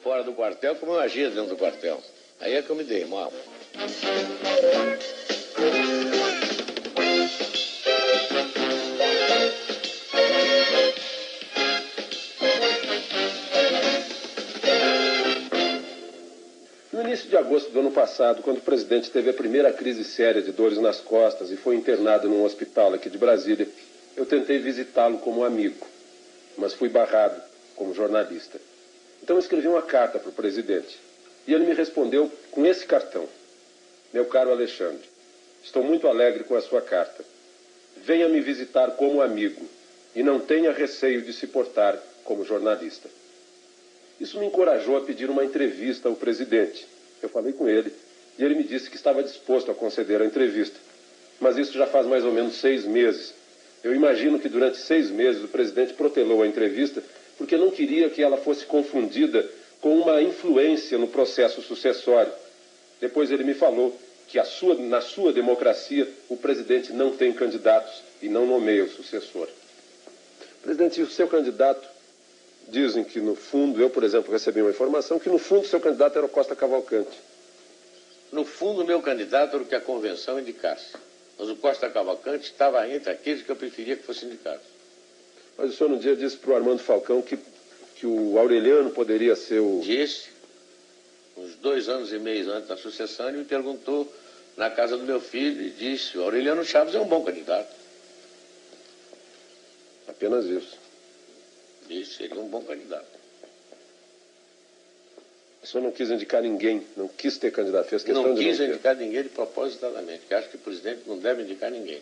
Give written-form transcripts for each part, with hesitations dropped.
fora do quartel como eu agia dentro do quartel. Aí é que eu me dei mal. No início de agosto do ano passado, quando o presidente teve a primeira crise séria de dores nas costas e foi internado num hospital aqui de Brasília, eu tentei visitá-lo como amigo, mas fui barrado como jornalista. Então eu escrevi uma carta para o presidente e ele me respondeu com esse cartão. Meu caro Alexandre, estou muito alegre com a sua carta. Venha me visitar como amigo e não tenha receio de se portar como jornalista. Isso me encorajou a pedir uma entrevista ao presidente. Eu falei com ele e ele me disse que estava disposto a conceder a entrevista. Mas isso já faz mais ou menos 6 meses. Eu imagino que durante 6 meses o presidente protelou a entrevista porque não queria que ela fosse confundida com uma influência no processo sucessório. Depois ele me falou que na sua democracia o presidente não tem candidatos e não nomeia o sucessor. Presidente, o seu candidato, dizem que no fundo, eu por exemplo recebi uma informação que no fundo seu candidato era o Costa Cavalcante. No fundo, o meu candidato era o que a convenção indicasse. Mas o Costa Cavalcante estava entre aqueles que eu preferia que fossem indicados. Mas o senhor um dia disse para o Armando Falcão que o Aureliano poderia ser o... Disse, uns 2 anos e meio antes da sucessão, ele me perguntou na casa do meu filho e disse: o Aureliano Chaves é um bom candidato. Apenas isso. Disse, seria um bom candidato. O senhor não quis indicar ninguém, não quis ter candidato, fez questão não de quis não ter. indicar ninguém de propositadamente, porque acho que o presidente não deve indicar ninguém.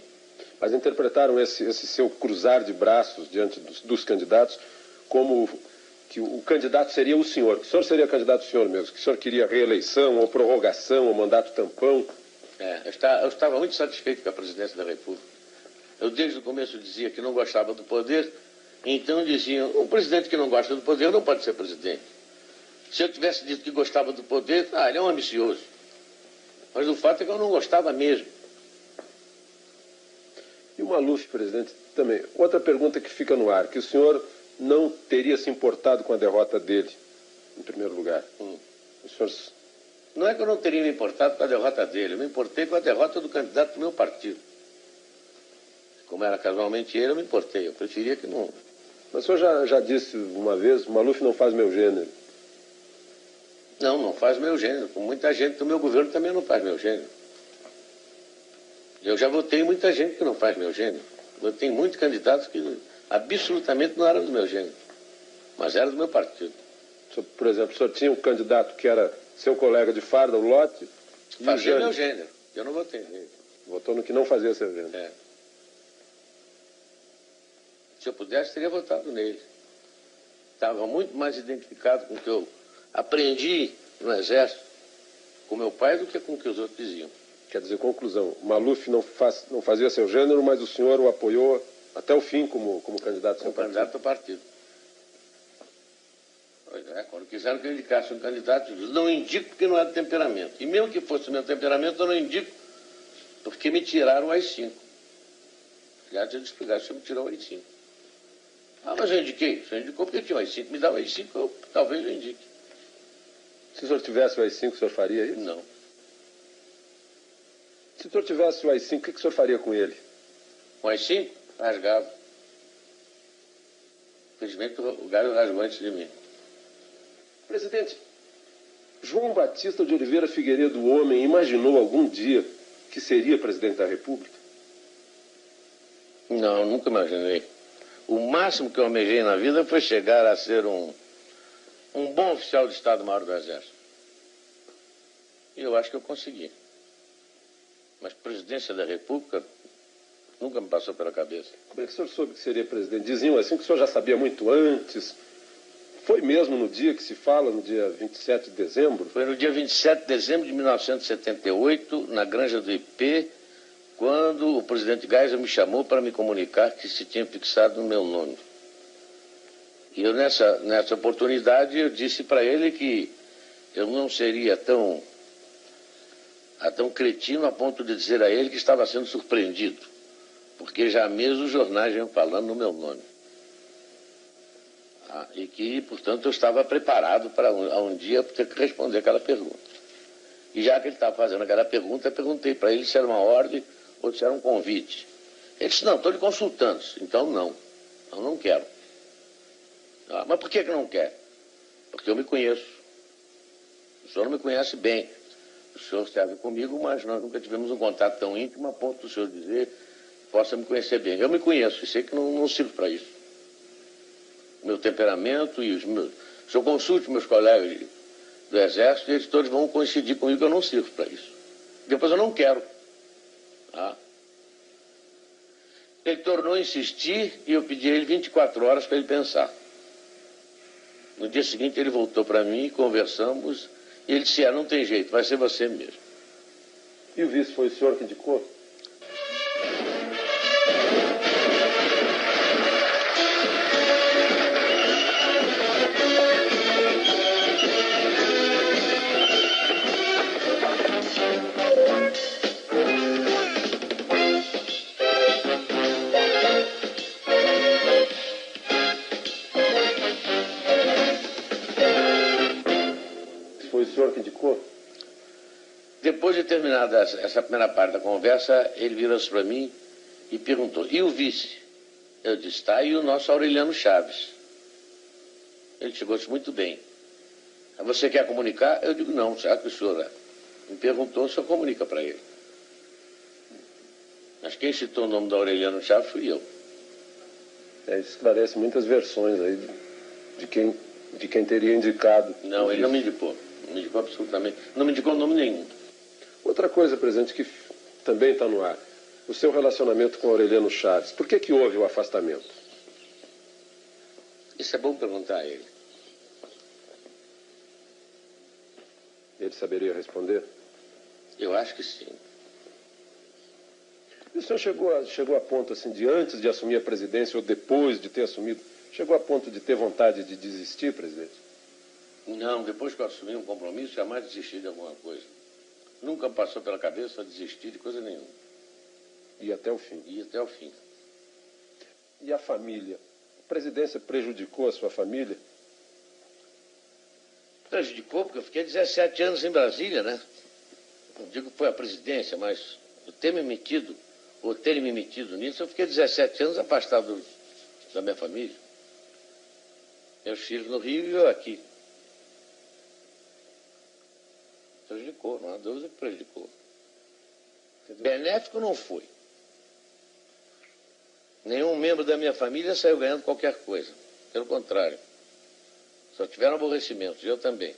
Mas interpretaram esse seu cruzar de braços diante dos candidatos como que o candidato seria o senhor, que o senhor seria candidato o senhor mesmo, que o senhor queria reeleição, ou prorrogação, ou mandato tampão. Eu estava muito satisfeito com a presidência da República. Eu desde o começo dizia que não gostava do poder, então diziam, um presidente que não gosta do poder não pode ser presidente. Se eu tivesse dito que gostava do poder, ele é um ambicioso. Mas o fato é que eu não gostava mesmo. E o Maluf, presidente, também. Outra pergunta que fica no ar, que o senhor não teria se importado com a derrota dele, em primeiro lugar. O senhor... Não é que eu não teria me importado com a derrota dele, eu me importei com a derrota do candidato do meu partido. Como era casualmente ele, eu me importei, eu preferia que não... Mas o senhor já disse uma vez, o Maluf não faz meu gênero. Não faz meu gênero. Com muita gente do meu governo também não faz meu gênero. Eu já votei em muita gente que não faz meu gênero. Eu tenho muitos candidatos que absolutamente não eram do meu gênero, mas eram do meu partido. Por exemplo, o senhor tinha um candidato que era seu colega de farda, o Lotte? Fazia meu gênero. Eu não votei nele. Votou no que não fazia seu gênero. Se eu pudesse, teria votado nele. Estava muito mais identificado com o que eu aprendi no Exército com meu pai do que com o que os outros diziam. Quer dizer, conclusão, o Maluf não fazia seu gênero, mas o senhor o apoiou até o fim como candidato ao seu partido? Como candidato ao partido. Pois é, quando quiseram que eu indicasse um candidato, eu disse, não indico porque não é do temperamento. E mesmo que fosse o meu temperamento, eu não indico porque me tiraram o AI-5. Aliás, eu explicar, você me tirou o AI-5. Mas eu indiquei. Você indicou porque tinha o AI-5. Me dá o AI-5, talvez eu indique. Se o senhor tivesse o AI-5, o senhor faria isso? Não. Se o senhor tivesse o AI-5, o que o senhor faria com ele? O AI-5? Rasgava. Infelizmente, o gado rasgou antes de mim. Presidente, João Batista de Oliveira Figueiredo, o homem, imaginou algum dia que seria presidente da República? Não, nunca imaginei. O máximo que eu almejei na vida foi chegar a ser um bom oficial de Estado-Maior do Exército. E eu acho que eu consegui. Mas presidência da República nunca me passou pela cabeça. Como é que o senhor soube que seria presidente? Diziam assim que o senhor já sabia muito antes. Foi mesmo no dia que se fala, no dia 27 de dezembro? Foi no dia 27 de dezembro de 1978, na Granja do IP, quando o presidente Geisel me chamou para me comunicar que se tinha fixado no meu nome. E eu, nessa oportunidade, eu disse para ele que eu não seria tão cretino a ponto de dizer a ele que estava sendo surpreendido, porque já mesmo os jornais iam falando no meu nome. E que, portanto, eu estava preparado para um dia ter que responder aquela pergunta. E já que ele estava fazendo aquela pergunta, eu perguntei para ele se era uma ordem ou se era um convite. Ele disse, não, estou lhe consultando. Então, não. Eu não quero. Mas por que não quer? Porque eu me conheço. O senhor não me conhece bem. O senhor serve comigo, mas nós nunca tivemos um contato tão íntimo a ponto do senhor dizer que possa me conhecer bem. Eu me conheço e sei que não sirvo para isso. O meu temperamento e os meus... Se eu consulte meus colegas do Exército, eles todos vão coincidir comigo que eu não sirvo para isso. Depois eu não quero. Ele tornou a insistir e eu pedi a ele 24 horas para ele pensar. No dia seguinte ele voltou para mim, conversamos, e ele disse, não tem jeito, vai ser você mesmo. E o vice foi o senhor que indicou? Foi o senhor que indicou? Depois de terminada essa primeira parte da conversa, ele virou-se para mim e perguntou, e o vice? Eu disse, está aí o nosso Aureliano Chaves. Ele chegou-se muito bem. Você quer comunicar? Eu digo, não, já que o senhor me perguntou, o senhor comunica para ele. Mas quem citou o nome do Aureliano Chaves fui eu. Isso esclarece muitas versões aí de quem teria indicado. Não, ele não me indicou. Não me indicou absolutamente. Não me indicou nome nenhum. Outra coisa, presidente, que também está no ar. O seu relacionamento com Aureliano Chaves. Por que houve o afastamento? Isso é bom perguntar a ele. Ele saberia responder? Eu acho que sim. E o senhor chegou a ponto, assim, de antes de assumir a presidência ou depois de ter assumido, chegou a ponto de ter vontade de desistir, presidente? Não, depois que eu assumi um compromisso, jamais desisti de alguma coisa. Nunca passou pela cabeça desistir de coisa nenhuma. E até o fim? E até o fim. E a família? A presidência prejudicou a sua família? Prejudicou, porque eu fiquei 17 anos em Brasília, né? Não digo que foi a presidência, mas eu ter me metido, ou terem me metido nisso, eu fiquei 17 anos afastado da minha família. Meus filhos no Rio e eu aqui. Prejudicou, não há dúvida que prejudicou. Benéfico não foi. Nenhum membro da minha família saiu ganhando qualquer coisa. Pelo contrário. Só tiveram aborrecimentos, eu também.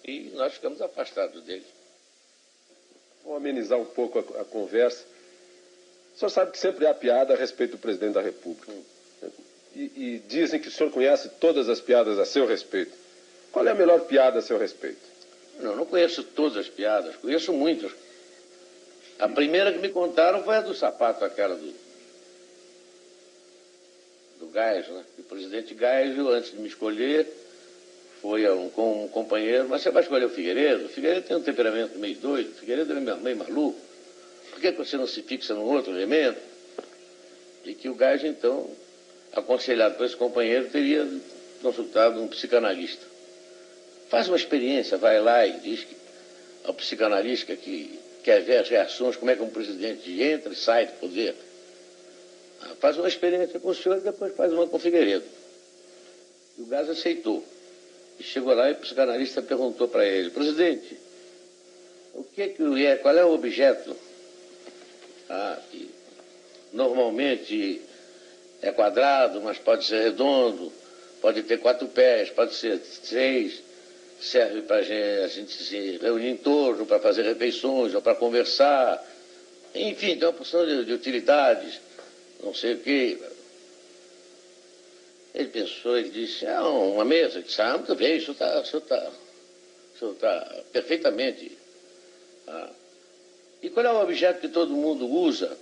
E nós ficamos afastados deles. Vamos amenizar um pouco a conversa. O senhor sabe que sempre há piada a respeito do presidente da República. E dizem que o senhor conhece todas as piadas a seu respeito. Qual é a melhor piada a seu respeito? Não conheço todas as piadas, conheço muitas. A primeira que me contaram foi a do sapato, aquela do Geisel, né? O presidente Geisel, antes de me escolher, foi com um companheiro, mas você vai escolher o Figueiredo? O Figueiredo tem um temperamento meio doido, o Figueiredo é meio maluco. Por que você não se fixa num outro elemento? E que o Geisel, então, aconselhado por esse companheiro, teria consultado um psicanalista. Faz uma experiência, vai lá e diz que ao psicanalista que quer ver as reações, como é que um presidente entra e sai do poder. Faz uma experiência com o senhor e depois faz uma com o Figueiredo. E o Geisel aceitou. E chegou lá e o psicanalista perguntou para ele, presidente, qual é o objeto que normalmente é quadrado, mas pode ser redondo, pode ter 4 pés, pode ser 6, serve para a gente se reunir em torno, para fazer refeições ou para conversar. Enfim, tem uma porção de utilidades, não sei o quê. Ele pensou, ele disse, uma mesa. Ele disse, muito bem, isso está perfeitamente. E qual é o objeto que todo mundo usa?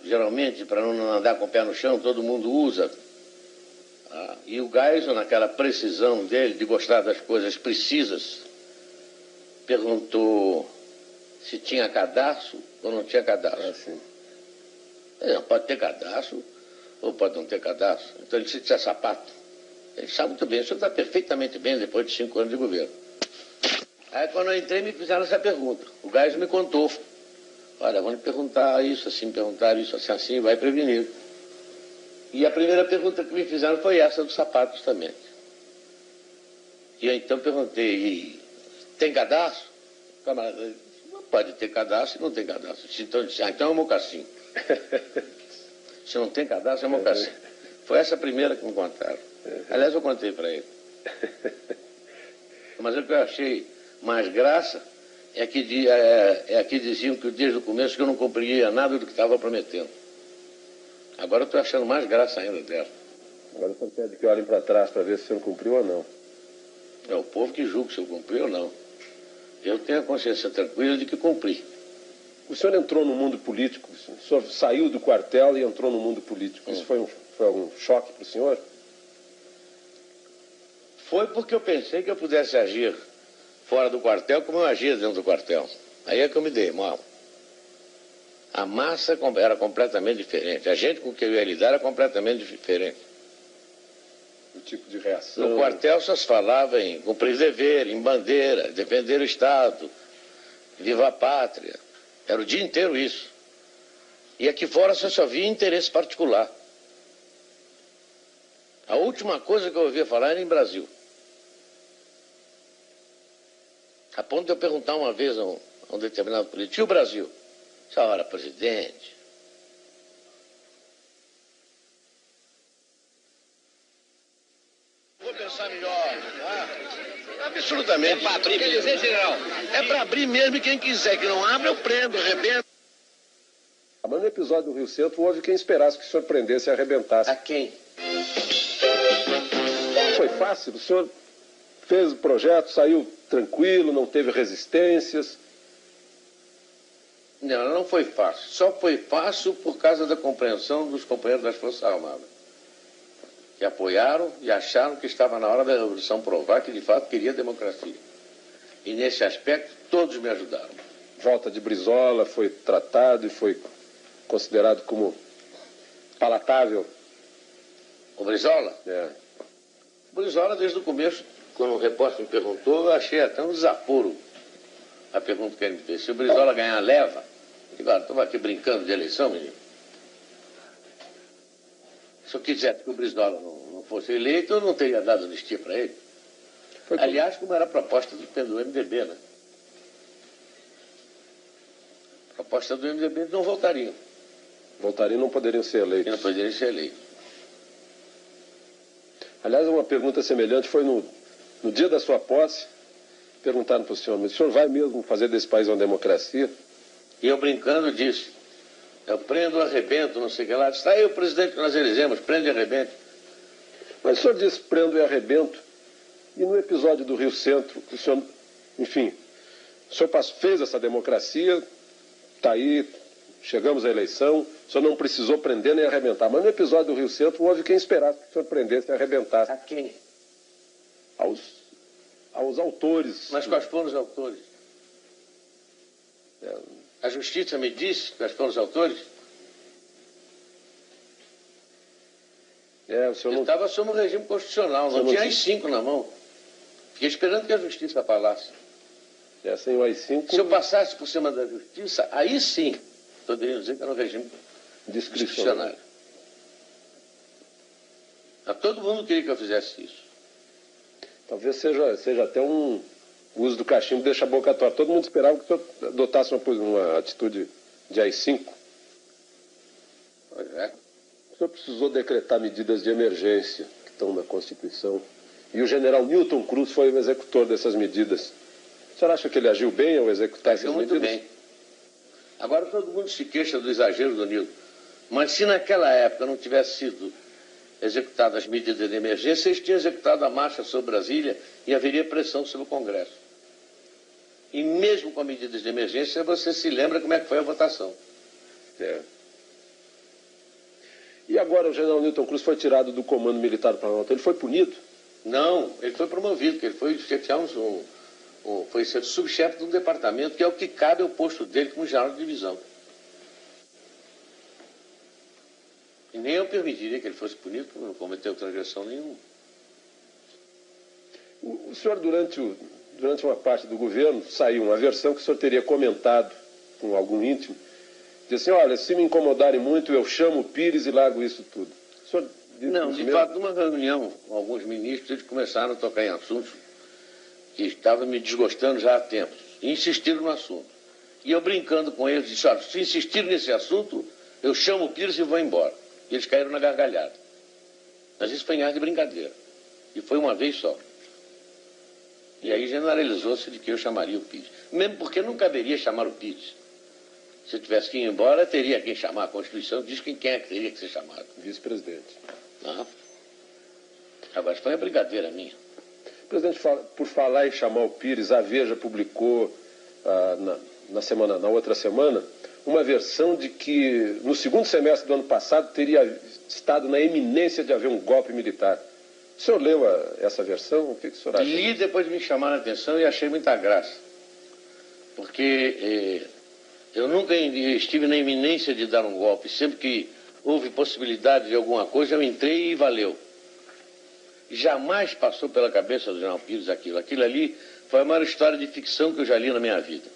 Geralmente, para não andar com o pé no chão, todo mundo usa. E o Geisel, naquela precisão dele, de gostar das coisas precisas, perguntou se tinha cadarço ou não tinha cadarço. Sim. Não pode ter cadarço ou pode não ter cadastro. Então ele disse que é sapato. Ele sabe muito bem, o senhor está perfeitamente bem depois de 5 anos de governo. Aí quando eu entrei me fizeram essa pergunta. O Gás me contou. Olha, vão lhe perguntar isso assim, assim, vai prevenir. E a primeira pergunta que me fizeram foi essa dos sapatos também. E eu então perguntei, tem cadastro? O camarada disse, não pode ter cadastro e não tem cadastro. Então eu disse, então é um mocassim. Se não tem cadastro, é um mocassim. Foi essa a primeira que me contaram. Aliás, eu contei para ele. Mas o que eu achei mais graça é que diziam que desde o começo que eu não cumpria nada do que estava prometendo. Agora eu estou achando mais graça ainda dela. Agora você pede que olhem para trás para ver se o senhor cumpriu ou não. É o povo que julga se eu cumpri ou não. Eu tenho a consciência tranquila de que cumpri. O senhor entrou no mundo político, o senhor saiu do quartel e entrou no mundo político. Isso foi algum choque para o senhor? Foi porque eu pensei que eu pudesse agir fora do quartel como eu agia dentro do quartel. Aí é que eu me dei mal. A massa era completamente diferente. A gente com quem eu ia lidar era completamente diferente. O tipo de reação... No quartel só se falava em cumprir dever, em bandeira, defender o Estado, viva a pátria. Era o dia inteiro isso. E aqui fora só via interesse particular. A última coisa que eu ouvia falar era em Brasil. A ponto de eu perguntar uma vez a um determinado político, e o Brasil? Essa hora, presidente. Vou pensar melhor. Absolutamente. É para abrir, quer dizer, general? É para abrir mesmo e quem quiser que não abra, eu prendo, arrebento. Mas no episódio do Rio Centro houve quem esperasse que o senhor prendesse e arrebentasse. A quem? Foi fácil? O senhor fez o projeto, saiu tranquilo, não teve resistências? Não foi fácil. Só foi fácil por causa da compreensão dos companheiros das Forças Armadas, que apoiaram e acharam que estava na hora da Revolução provar que de fato queria democracia. E nesse aspecto todos me ajudaram. Volta de Brizola foi tratado e foi considerado como palatável? O Brizola? É. O Brizola, desde o começo, quando o repórter me perguntou, eu achei até um desaforo a pergunta que ele me fez. Se o Brizola ganhar, leva? Eu digo, olha, estamos aqui brincando de eleição, menino. Se eu quisesse que o Brizola não fosse eleito, eu não teria dado anistia para ele. Aliás, como era a proposta do MDB, né? A proposta do MDB, eles não voltariam. Voltariam e não poderiam ser eleitos. E não poderiam ser eleitos. Aliás, uma pergunta semelhante foi no dia da sua posse. Perguntaram para o senhor, mas o senhor vai mesmo fazer desse país uma democracia? E eu brincando disse, eu prendo, arrebento, não sei o que lá. Está aí o presidente que nós elegemos, prende e arrebente. Mas o senhor disse prendo e arrebento. E no episódio do Rio Centro, o senhor, enfim, o senhor fez essa democracia, está aí, chegamos à eleição, o senhor não precisou prender nem arrebentar. Mas no episódio do Rio Centro houve quem esperasse que o senhor prendesse e arrebentasse. A quem? Aos autores. Mas quais foram os autores? A justiça me disse quais foram os autores? O senhor não... Eu estava sob o regime constitucional, não tinha AI-5 na mão. Fiquei esperando que a justiça falasse. Sem o AI-5... Se eu passasse por cima da justiça, aí sim, poderiam dizer que era um regime discricionário. Mas todo mundo queria que eu fizesse isso. Talvez seja até o uso do cachimbo deixa a boca torta. Todo mundo esperava que o senhor adotasse uma atitude de AI-5. Pois é. O senhor precisou decretar medidas de emergência que estão na Constituição. E o general Newton Cruz foi o executor dessas medidas. O senhor acha que ele agiu bem ao executar essas medidas? Muito bem. Agora todo mundo se queixa do exagero do Newton. Mas se naquela época não tivesse sido executadas as medidas de emergência, eles tinham executado a marcha sobre Brasília e haveria pressão sobre o Congresso. E mesmo com medidas de emergência, você se lembra como é que foi a votação. E agora o general Newton Cruz foi tirado do Comando Militar do Planalto. Ele foi punido? Não, ele foi promovido, porque ele foi chefiar foi ser subchefe de um departamento, que é o que cabe ao posto dele como general de divisão. E nem eu permitiria que ele fosse punido, porque não cometeu transgressão nenhuma. O senhor, durante uma parte do governo, saiu uma versão que o senhor teria comentado com algum íntimo, disse assim, olha, se me incomodarem muito, eu chamo o Pires e largo isso tudo. O senhor disse não, isso de mesmo? fato, numa reunião com alguns ministros, eles começaram a tocar em assuntos que estavam me desgostando já há tempos. E insistiram no assunto. E eu brincando com eles, disse, olha, se insistirem nesse assunto, eu chamo o Pires e vou embora. E eles caíram na gargalhada. Mas isso foi em ar de brincadeira. E foi uma vez só. E aí generalizou-se de que eu chamaria o Pires. Mesmo porque não caberia chamar o Pires. Se eu tivesse que ir embora, teria quem chamar. A Constituição diz quem é que teria que ser chamado. Vice-presidente. Não. Agora, foi uma brincadeira minha. Presidente, por falar em chamar o Pires, a Veja publicou na outra semana uma versão de que no segundo semestre do ano passado teria estado na iminência de haver um golpe militar. O senhor leu essa versão? O que o senhor acha? Li, depois me chamaram a atenção e achei muita graça. Porque eu nunca estive na iminência de dar um golpe. Sempre que houve possibilidade de alguma coisa, eu entrei e valeu. Jamais passou pela cabeça do general Pires aquilo. Aquilo ali foi a maior história de ficção que eu já li na minha vida.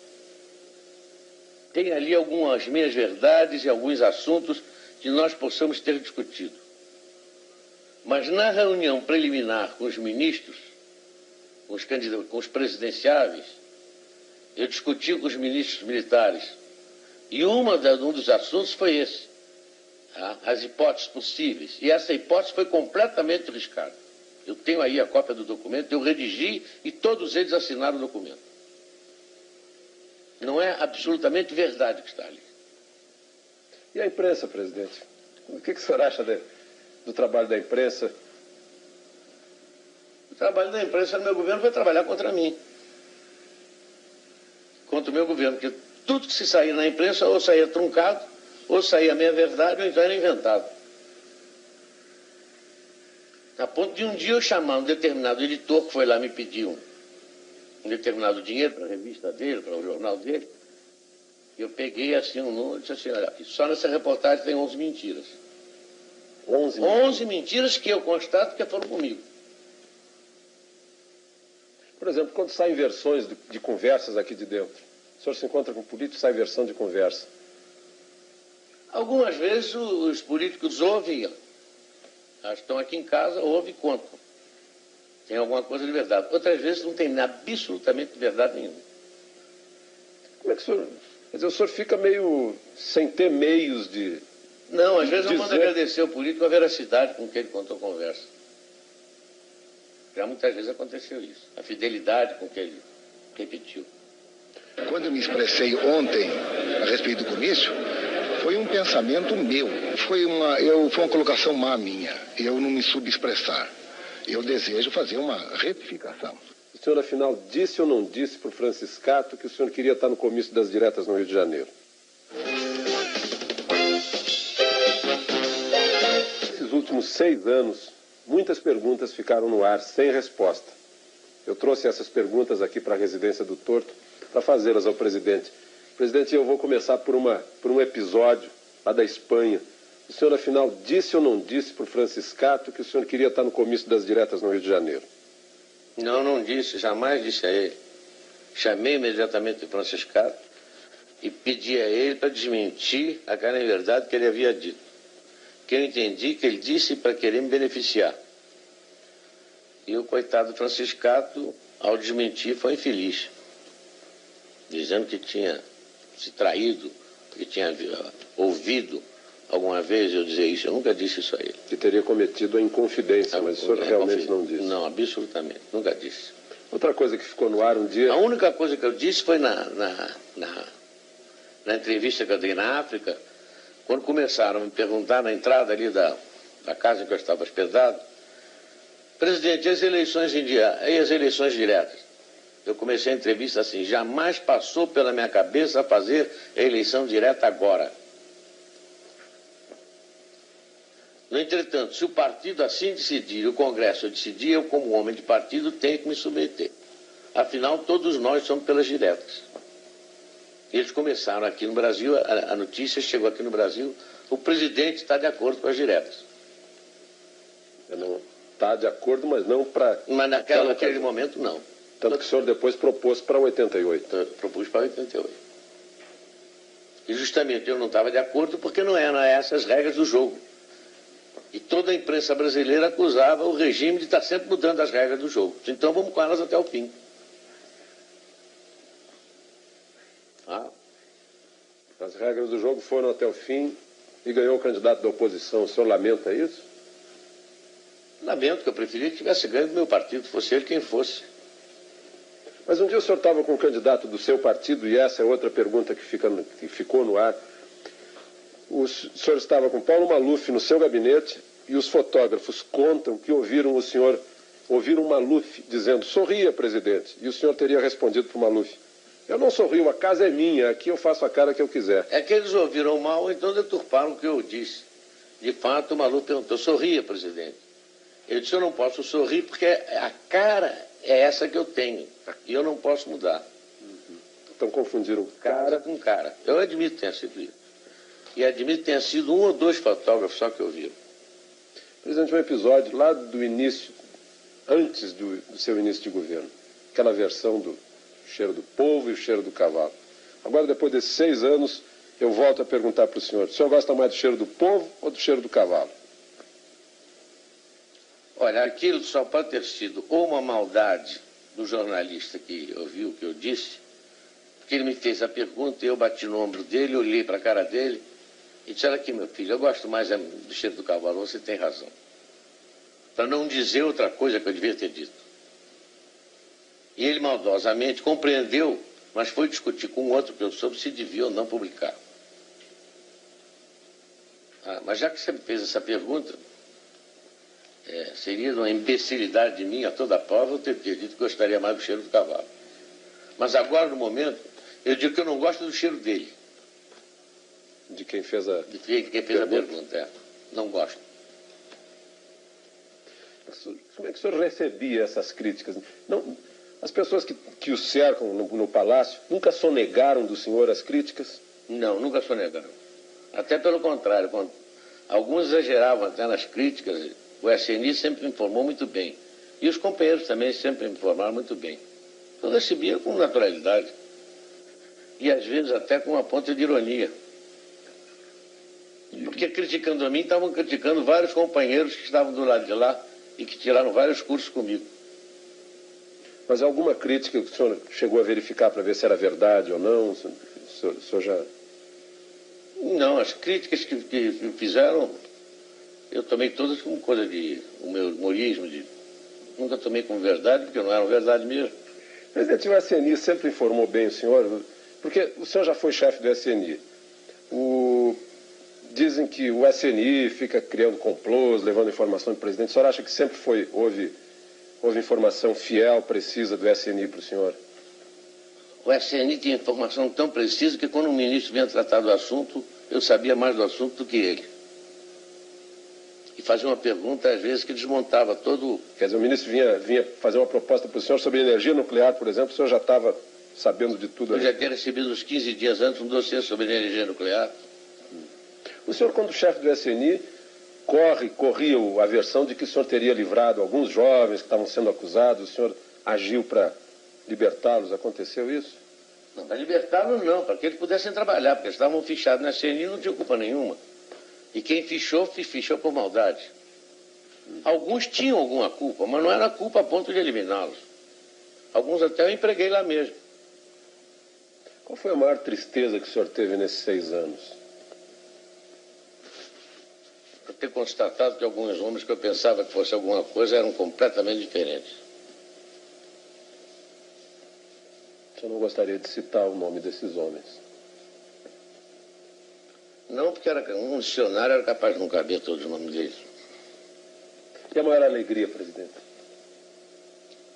Tem ali algumas meias verdades e alguns assuntos que nós possamos ter discutido. Mas na reunião preliminar com os ministros, com os presidenciáveis, eu discuti com os ministros militares. E um dos assuntos foi esse. As hipóteses possíveis. E essa hipótese foi completamente riscada. Eu tenho aí a cópia do documento, eu redigi e todos eles assinaram o documento. Não é absolutamente verdade o que está ali. E a imprensa, presidente? O que o senhor acha do trabalho da imprensa? O trabalho da imprensa no meu governo foi trabalhar contra mim. Contra o meu governo, porque tudo que se saía na imprensa ou saía truncado, ou saía meia verdade, ou então era inventado. A ponto de um dia eu chamar um determinado editor que foi lá me pedir um determinado dinheiro para a revista dele, para o jornal dele. Eu peguei assim um número e disse assim, olha, só nessa reportagem tem 11 mentiras. 11 mentiras que eu constato que foram comigo. Por exemplo, quando saem versões de conversas aqui de dentro, o senhor se encontra com um político e sai versão de conversa? Algumas vezes os políticos ouvem, estão aqui em casa, ouvem e contam. Tem alguma coisa de verdade. Outras vezes não tem absolutamente verdade nenhuma. Como é que o senhor... Quer dizer, o senhor fica meio sem ter meios de... Não, às vezes eu mando agradecer ao político a veracidade com que ele contou a conversa. Já muitas vezes aconteceu isso. A fidelidade com que ele repetiu. Quando eu me expressei ontem a respeito do comício, foi um pensamento meu. Foi uma colocação má minha. Eu não me subexpressar. Eu desejo fazer uma retificação. O senhor, afinal, disse ou não disse para o Franciscato que o senhor queria estar no comício das diretas no Rio de Janeiro? Nesses últimos 6 anos, muitas perguntas ficaram no ar sem resposta. Eu trouxe essas perguntas aqui para a residência do Torto para fazê-las ao presidente. Presidente, eu vou começar por um episódio lá da Espanha. O senhor, afinal, disse ou não disse para o Franciscato que o senhor queria estar no comício das diretas no Rio de Janeiro? Não, não disse, jamais disse a ele. Chamei imediatamente o Franciscato e pedi a ele para desmentir aquela inverdade que ele havia dito. Que eu entendi que ele disse para querer me beneficiar. E o coitado Franciscato, ao desmentir, foi infeliz. Dizendo que tinha se traído, que tinha ouvido alguma vez eu dizer isso. Eu nunca disse isso a ele. Que teria cometido a inconfidência, mas o senhor realmente não disse. Não, absolutamente, nunca disse. Outra coisa que ficou no ar um dia... A única coisa que eu disse foi na entrevista que eu dei na África, quando começaram a me perguntar na entrada ali da casa em que eu estava hospedado, presidente, as eleições diretas? Eu comecei a entrevista assim, jamais passou pela minha cabeça fazer a eleição direta agora. No entretanto, se o partido assim decidir, o Congresso decidir, eu como homem de partido tenho que me submeter. Afinal, todos nós somos pelas diretas. Eles começaram aqui no Brasil, a notícia chegou aqui no Brasil O presidente está de acordo com as diretas. Não está de acordo, mas não para... Mas naquele momento, não. Tanto que o senhor depois propôs para 88. Eu propus para 88. E justamente eu não estava de acordo porque não eram essas regras do jogo. E toda a imprensa brasileira acusava o regime de estar sempre mudando as regras do jogo. Então vamos com elas até o fim. As regras do jogo foram até o fim e ganhou o candidato da oposição. O senhor lamenta isso? Lamento, que eu preferia que tivesse ganho do meu partido, fosse ele quem fosse. Mas um dia o senhor estava com um candidato do seu partido, e essa é outra pergunta que ficou no ar. O senhor estava com Paulo Maluf no seu gabinete e os fotógrafos contam que ouviram Maluf dizendo: sorria, presidente. E o senhor teria respondido para o Maluf: eu não sorrio, a casa é minha, aqui eu faço a cara que eu quiser. É que eles ouviram mal, então deturparam o que eu disse. De fato, o Maluf perguntou: sorria, presidente. Eu disse: eu não posso sorrir porque a cara é essa que eu tenho e eu não posso mudar. Então confundiram Cara com cara. Eu admito que tenha sido isso. E admito que tenha sido um ou dois fotógrafos só que ouviram. Presidente, um episódio lá do início, antes do seu início de governo. Aquela versão do cheiro do povo e o cheiro do cavalo. Agora, depois desses 6 anos, eu volto a perguntar para o senhor gosta mais do cheiro do povo ou do cheiro do cavalo? Olha, aquilo só pode ter sido ou uma maldade do jornalista que ouviu o que eu disse, porque ele me fez a pergunta e eu bati no ombro dele, olhei para a cara dele e disse: olha aqui, meu filho, eu gosto mais do cheiro do cavalo, você tem razão. Para não dizer outra coisa que eu devia ter dito. E ele maldosamente compreendeu, mas foi discutir com outro que eu soube se devia ou não publicar. Mas já que você me fez essa pergunta, seria uma imbecilidade de mim a toda prova eu ter dito que gostaria mais do cheiro do cavalo. Mas agora, no momento, eu digo que eu não gosto do cheiro dele. De quem fez a pergunta, não gosto. Como é que o senhor recebia essas críticas? Não, as pessoas que o cercam no palácio nunca sonegaram do senhor as críticas? Não, nunca sonegaram. Até pelo contrário, alguns exageravam até nas críticas. O SNI sempre me informou muito bem. E os companheiros também sempre me informaram muito bem. Eu recebia com naturalidade. E às vezes até com uma ponta de ironia. Porque criticando a mim, estavam criticando vários companheiros que estavam do lado de lá e que tiraram vários cursos comigo. Mas alguma crítica que o senhor chegou a verificar para ver se era verdade ou não? O senhor já... Não, as críticas que me fizeram, eu tomei todas como coisa de... o meu humorismo, nunca tomei como verdade, porque não eram verdade mesmo. Presidente, o SNI sempre informou bem o senhor, porque o senhor já foi chefe do SNI. Dizem que o SNI fica criando complôs, levando informação do presidente. O senhor acha que sempre houve informação fiel, precisa do SNI para o senhor? O SNI tinha informação tão precisa que quando o ministro vinha tratar do assunto, eu sabia mais do assunto do que ele. E fazia uma pergunta, às vezes, que desmontava todo... Quer dizer, o ministro vinha fazer uma proposta para o senhor sobre energia nuclear, por exemplo, o senhor já estava sabendo de tudo? Eu já tinha recebido uns 15 dias antes um dossiê sobre energia nuclear. O senhor, quando chefe do SNI, corria a versão de que o senhor teria livrado alguns jovens que estavam sendo acusados, o senhor agiu para libertá-los, aconteceu isso? Não, para libertá-los não, para que eles pudessem trabalhar, porque eles estavam fichados na SNI e não tinham culpa nenhuma. E quem fichou por maldade. Alguns tinham alguma culpa, mas não era culpa a ponto de eliminá-los. Alguns até eu empreguei lá mesmo. Qual foi a maior tristeza que o senhor teve nesses 6 anos? Por ter constatado que alguns homens que eu pensava que fosse alguma coisa eram completamente diferentes. O senhor não gostaria de citar o nome desses homens? Não, porque um dicionário era capaz de não caber todos os nomes deles. E a maior alegria, presidente?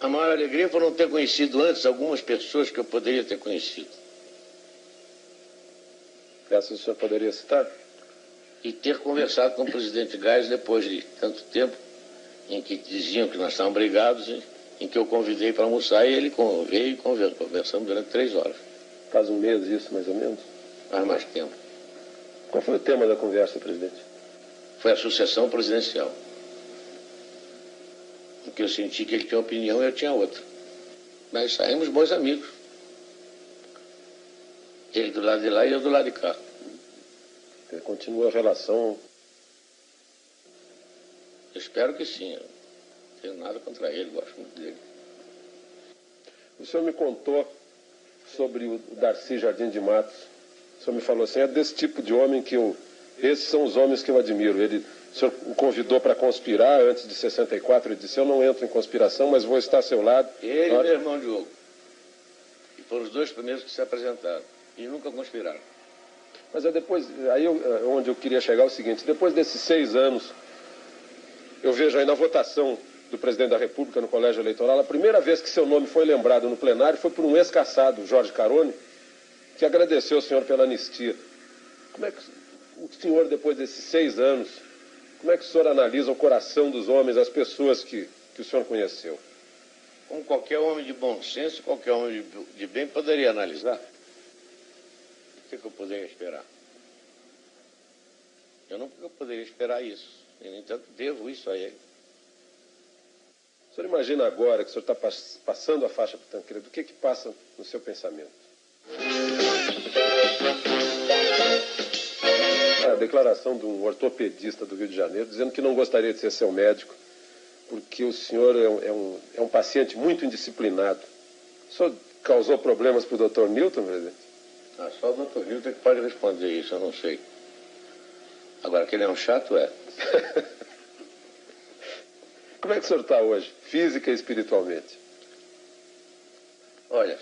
A maior alegria foi não ter conhecido antes algumas pessoas que eu poderia ter conhecido. Essas o senhor poderia citar? E ter conversado com o presidente Geisel depois de tanto tempo, em que diziam que nós estávamos brigados, em que eu convidei para almoçar e ele veio e conversamos durante 3 horas. Faz um mês isso, mais ou menos? Faz mais tempo. Qual foi o tema da conversa, presidente? Foi a sucessão presidencial. Porque eu senti que ele tinha uma opinião e eu tinha outra. Mas saímos bons amigos. Ele do lado de lá e eu do lado de cá. Continua a relação? Eu espero que sim. Eu não tenho nada contra ele, gosto muito dele. O senhor me contou sobre o Darcy Jardim de Matos. O senhor me falou assim, é desse tipo de homem que esses são os homens que eu admiro. O senhor o convidou para conspirar antes de 64, ele disse, eu não entro em conspiração, mas vou estar ao seu lado. Ele e meu irmão Diogo. E foram os dois primeiros que se apresentaram. E nunca conspiraram. Mas onde eu queria chegar é o seguinte, depois desses 6 anos, eu vejo aí na votação do presidente da República no colégio eleitoral, a primeira vez que seu nome foi lembrado no plenário foi por um ex-caçado, Jorge Carone, que agradeceu ao senhor pela anistia. Como é que o senhor, depois desses 6 anos, como é que o senhor analisa o coração dos homens, as pessoas que o senhor conheceu? Como qualquer homem de bom senso, qualquer homem de bem poderia analisar. O que eu poderia esperar? Eu não poderia esperar isso. E, no entanto, devo isso a ele. O senhor imagina agora que o senhor está passando a faixa para o Tancredo, o que passa no seu pensamento? A declaração de um ortopedista do Rio de Janeiro, dizendo que não gostaria de ser seu médico, porque o senhor é um paciente muito indisciplinado. O senhor causou problemas para o Dr. Newton, presidente? Só o Dr. Newton que pode responder isso, eu não sei. Agora, que ele é um chato, é. Como é que o senhor está hoje, física e espiritualmente? Olha,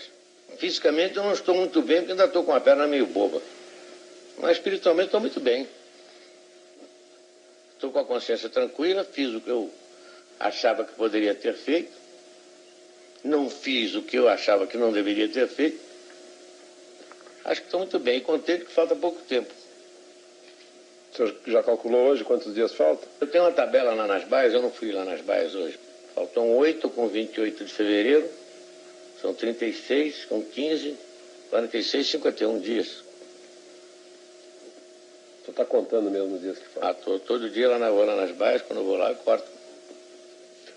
fisicamente eu não estou muito bem, porque ainda estou com a perna meio boba. Mas espiritualmente estou muito bem. Estou com a consciência tranquila, fiz o que eu achava que poderia ter feito. Não fiz o que eu achava que não deveria ter feito. Acho que estou muito bem, contente que falta pouco tempo. O senhor já calculou hoje quantos dias faltam? Eu tenho uma tabela lá nas baias, eu não fui lá nas baias hoje. Faltam 8 com 28 de fevereiro, são 36 com 15, 46, 51 dias. O senhor está contando mesmo os dias que faltam? Todo dia vou lá nas baias, quando eu vou lá eu corto.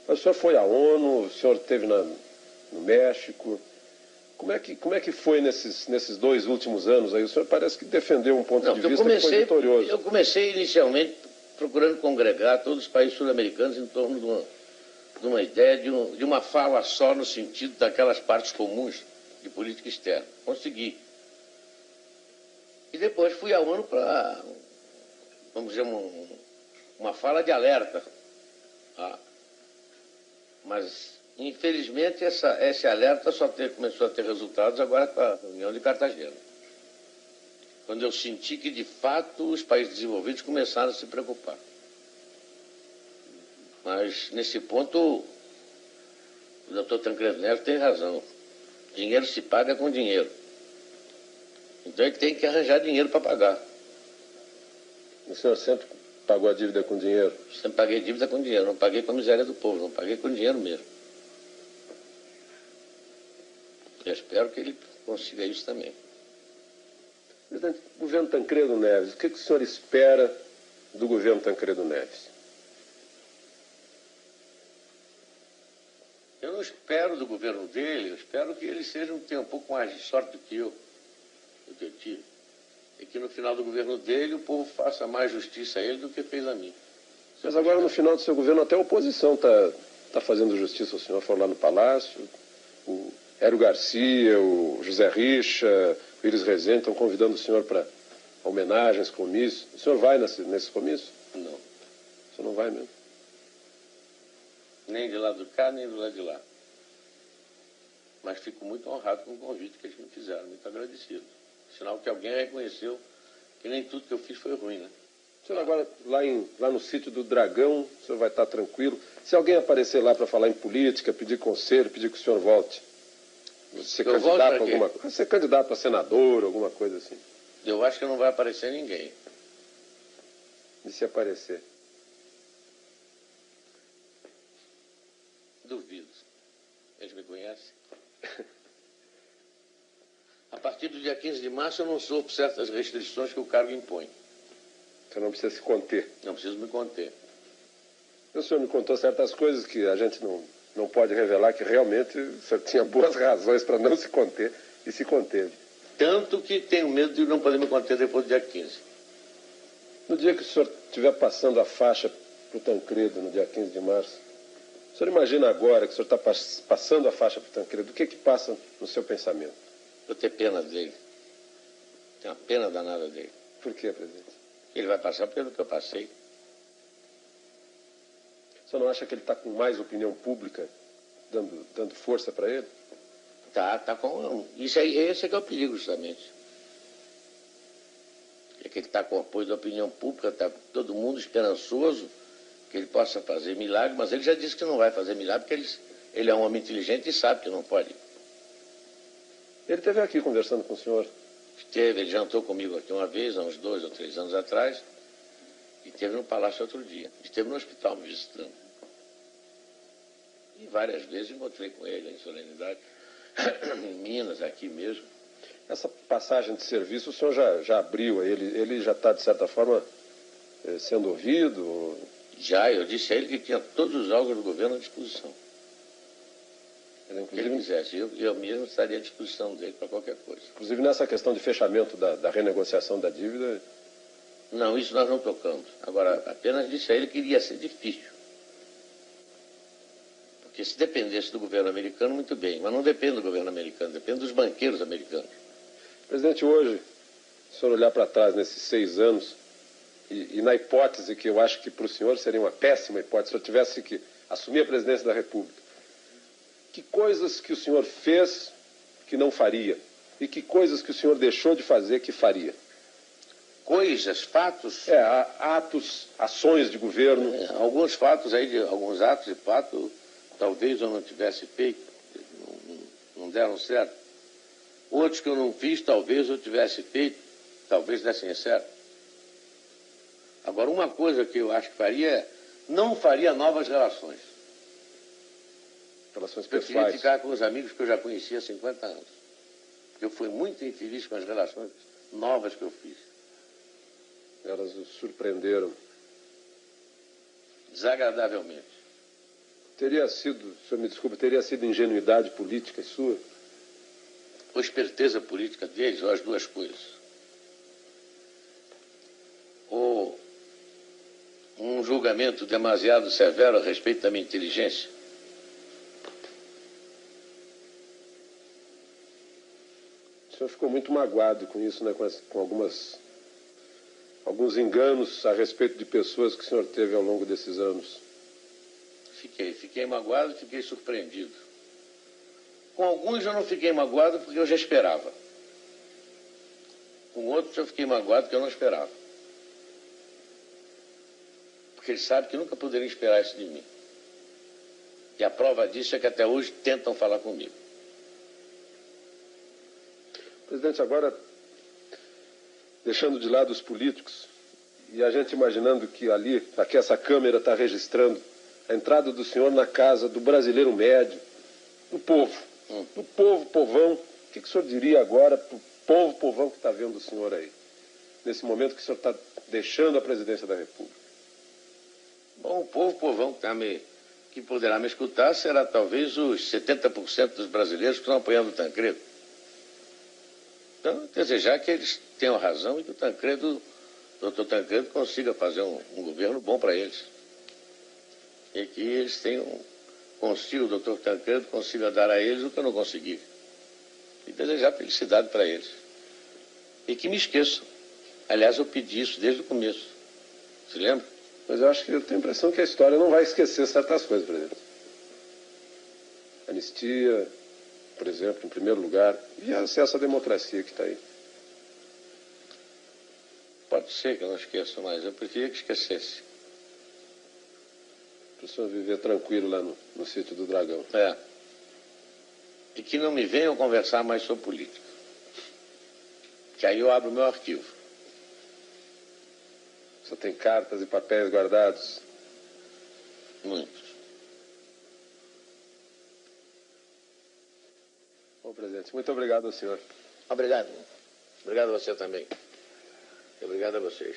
Mas o senhor foi à ONU, o senhor esteve no México. Como é que foi nesses 2 últimos anos aí? O senhor parece que defendeu um ponto de vista que foi vitorioso. Eu comecei inicialmente procurando congregar todos os países sul-americanos em torno de uma ideia de uma fala só no sentido daquelas partes comuns de política externa. Consegui. E depois fui à ONU para, vamos dizer, uma fala de alerta. Mas, infelizmente, esse alerta começou a ter resultados agora com a reunião de Cartagena. Quando eu senti que, de fato, os países desenvolvidos começaram a se preocupar. Mas, nesse ponto, o doutor Tancredo Neves tem razão. Dinheiro se paga com dinheiro. Então, ele tem que arranjar dinheiro para pagar. O senhor sempre pagou a dívida com dinheiro? Sempre paguei dívida com dinheiro. Não paguei com a miséria do povo, não paguei com dinheiro mesmo. Eu espero que ele consiga isso também. Presidente, governo Tancredo Neves, o que o senhor espera do governo Tancredo Neves? Eu não espero do governo dele, eu espero que ele tenha um pouco mais de sorte do que eu tive. E que no final do governo dele o povo faça mais justiça a ele do que fez a mim. Mas agora no final do seu governo até a oposição está fazendo justiça ao senhor. Foram lá no Palácio, o Hélio Garcia, o José Richa, o Iris Rezende estão convidando o senhor para homenagens, comícios. O senhor vai nesse comício? Não. O senhor não vai mesmo? Nem de lá do cá, nem do lado de lá. Mas fico muito honrado com o convite que eles me fizeram, muito agradecido. Sinal que alguém reconheceu que nem tudo que eu fiz foi ruim, né? O senhor agora, lá no sítio do Dragão, o senhor vai estar tranquilo. Se alguém aparecer lá para falar em política, pedir conselho, pedir que o senhor volte, você ser candidato a senador, alguma coisa assim. Eu acho que não vai aparecer ninguém. E se aparecer? Duvido. Eles me conhecem. A partir do dia 15 de março eu não sofro certas restrições que o cargo impõe. Você não precisa se conter. Não preciso me conter. O senhor me contou certas coisas que a gente não pode revelar, que realmente o senhor tinha boas razões para não se conter e se conteve. Tanto que tenho medo de não poder me conter depois do dia 15. No dia que o senhor estiver passando a faixa para o Tancredo, no dia 15 de março, o senhor imagina agora que o senhor está passando a faixa para o Tancredo, o que passa no seu pensamento? Eu tenho pena dele. Tenho uma pena danada dele. Por quê, presidente? Ele vai passar pelo que eu passei. O senhor não acha que ele está com mais opinião pública, dando força para ele? Tá com... Esse é que é o perigo, justamente. É que ele está com o apoio da opinião pública, está todo mundo esperançoso que ele possa fazer milagre, mas ele já disse que não vai fazer milagre, porque ele é um homem inteligente e sabe que não pode. Ele esteve aqui conversando com o senhor. Esteve, ele jantou comigo aqui uma vez, há uns 2 ou 3 anos atrás, e esteve no Palácio outro dia. Esteve no hospital me visitando. E várias vezes encontrei com ele em solenidade, em Minas, aqui mesmo. Essa passagem de serviço o senhor já abriu, ele já está, de certa forma, sendo ouvido? Já, eu disse a ele que tinha todos os órgãos do governo à disposição. Se ele quisesse, eu mesmo estaria à disposição dele para qualquer coisa. Inclusive nessa questão de fechamento da renegociação da dívida? Não, isso nós não tocamos. Agora, apenas disse a ele que iria ser difícil. Porque se dependesse do governo americano, muito bem. Mas não depende do governo americano, depende dos banqueiros americanos. Presidente, hoje, se o senhor olhar para trás nesses 6 anos, e na hipótese que eu acho que para o senhor seria uma péssima hipótese, se eu tivesse que assumir a presidência da República, que coisas que o senhor fez que não faria? E que coisas que o senhor deixou de fazer que faria? Coisas, fatos? Atos, ações de governo. Alguns fatos aí, alguns atos de fato, talvez eu não tivesse feito, não deram certo. Outros que eu não fiz, talvez eu tivesse feito, talvez dessem certo. Agora, uma coisa que eu acho que faria, não faria novas relações. Relações pessoais. Eu queria ficar com os amigos que eu já conhecia há 50 anos. Porque eu fui muito infeliz com as relações novas que eu fiz. Elas o surpreenderam. Desagradavelmente. Teria sido, o senhor me desculpe, teria sido ingenuidade política sua? Ou esperteza política deles, ou as duas coisas. Ou um julgamento demasiado severo a respeito da minha inteligência. O senhor ficou muito magoado com isso, né? Com alguns enganos a respeito de pessoas que o senhor teve ao longo desses anos. Fiquei magoado e fiquei surpreendido. Com alguns eu não fiquei magoado porque eu já esperava. Com outros eu fiquei magoado porque eu não esperava. Porque eles sabem que nunca poderiam esperar isso de mim. E a prova disso é que até hoje tentam falar comigo. Presidente, agora, deixando de lado os políticos, e a gente imaginando que aqui essa câmera está registrando a entrada do senhor na casa do brasileiro médio, do povo, povão, o que o senhor diria agora para o povão que está vendo o senhor aí, nesse momento que o senhor está deixando a presidência da República? Bom, o povão que poderá me escutar será talvez os 70% dos brasileiros que estão apoiando o Tancredo. Então, desejar que eles tenham razão e que o doutor Tancredo consiga fazer um governo bom para eles. E que eles o doutor Tancredo consiga dar a eles o que eu não consegui. E desejar felicidade para eles. E que me esqueçam. Aliás, eu pedi isso desde o começo. Se lembra? Mas eu tenho a impressão que a história não vai esquecer certas coisas, presidente. Anistia, por exemplo, em primeiro lugar, e acesso à democracia que está aí. Pode ser que eu não esqueça, mas eu preferia que esquecesse. Para o senhor viver tranquilo lá no sítio do Dragão. E que não me venham conversar mais sobre política. Que aí eu abro o meu arquivo. O senhor tem cartas e papéis guardados? Muitos. Bom, presidente, muito obrigado ao senhor. Obrigado. Obrigado a você também. E obrigado a vocês.